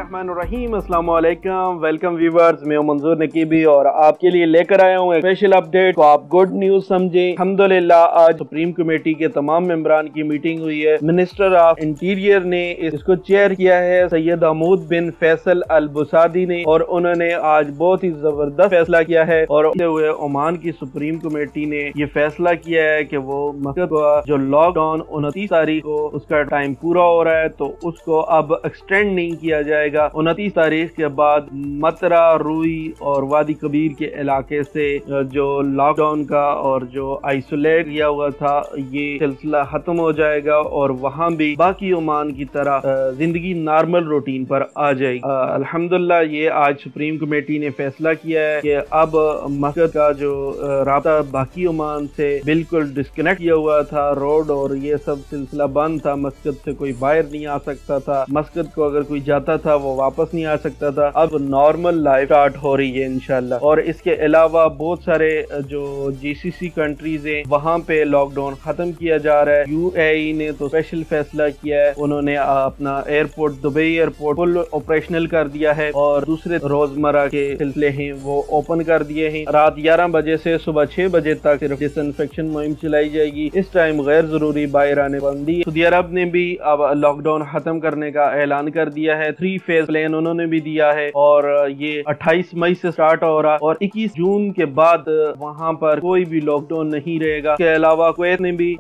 बिस्मिल्लाहिर्रहमानिर्रहीम। अस्सलाम वालेकुम, वेलकम व्यूवर्स। मैं हूं मंजूर नकीबी और आपके लिए लेकर आया हूं एक स्पेशल अपडेट को आप गुड न्यूज समझें। अल्हम्दुलिल्लाह आज सुप्रीम कमेटी के तमाम मेंबरान की मीटिंग हुई है। मिनिस्टर ऑफ इंटीरियर ने इसको चेयर किया है सैयद हमूद बिन फैसल अल बुसादी ने, और उन्होंने आज बहुत ही जबरदस्त फैसला किया है। और हुए ओमान की सुप्रीम कमेटी ने ये फैसला किया है कि वो मस्जिद जो लॉकडाउन 29 तारीख को उसका टाइम पूरा हो रहा है तो उसको अब एक्सटेंड नहीं किया जाएगा। 29 तारीख के बाद मतरा, रुई और वादी कबीर के इलाके से जो लॉकडाउन का और जो आइसोलेट किया हुआ था ये सिलसिला खत्म हो जाएगा और वहाँ भी बाकी ओमान की तरह जिंदगी नॉर्मल रूटीन पर आ जाएगी। अल्हम्दुलिल्लाह ये आज सुप्रीम कमेटी ने फैसला किया है कि अब मस्जिद का जो राब्ता बाकी ओमान से बिल्कुल डिस्कनेक्ट किया हुआ था, रोड और ये सब सिलसिला बंद था, मस्जिद से कोई बाहर नहीं आ सकता था, मस्जिद को अगर कोई जाता था वो वापस नहीं आ सकता था। अब नॉर्मल लाइफ स्टार्ट हो रही है इंशाल्लाह। और इसके अलावा बहुत सारे जो जीसीसी कंट्रीज हैं वहाँ पे लॉकडाउन खत्म किया जा रहा है। यूएई ने तो स्पेशल फैसला किया है, उन्होंने अपना airport Dubai airport full operational कर दिया है और दूसरे रोजमर्रा के सिलसिले हैं वो ओपन कर दिए हैं। रात 11 बजे से सुबह 6 बजे तक सिर्फ डिसइंफेक्शन मुहिम चलाई जाएगी। इस टाइम गैर जरूरी बाहर आने पाबंदी। सऊदी अरब ने भी अब लॉकडाउन खत्म करने का ऐलान कर दिया है। 3 फेज प्लान उन्होंने भी दिया है और ये 28 मई से स्टार्ट हो रहा और 21 जून के बाद वहां पर कोई भी लॉकडाउन नहीं रहेगा। इसके अलावा कुवैत ने भी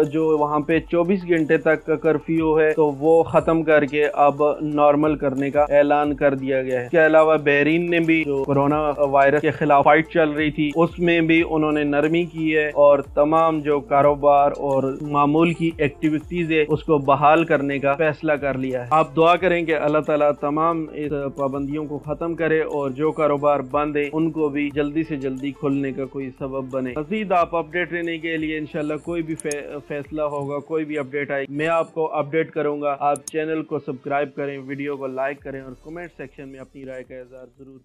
जो वहां पे 24 घंटे तक का कर्फ्यू है तो वो खत्म करके अब नॉर्मल करने का ऐलान कर दिया गया है। इसके अलावा बहरीन ने भी जो कोरोना वायरस के खिलाफ फाइट चल रही थी उसमें भी उन्होंने नरमी की है और तमाम जो कारोबार और मामूल की एक्टिविटीज है उसको बहाल करने का फैसला कर लिया है। आप दुआ करें कि अल्लाह ताला तमाम इस पाबंदियों को खत्म करे और जो कारोबार बंद है उनको भी जल्दी से जल्दी खोलने का कोई सबब बने। मज़ीद आप अपडेट रहने के लिए इंशाल्लाह कोई भी फैसला होगा, कोई भी अपडेट आएगी मैं आपको अपडेट करूंगा। आप चैनल को सब्सक्राइब करें, वीडियो को लाइक करें और कमेंट सेक्शन में अपनी राय का इज़हार जरूर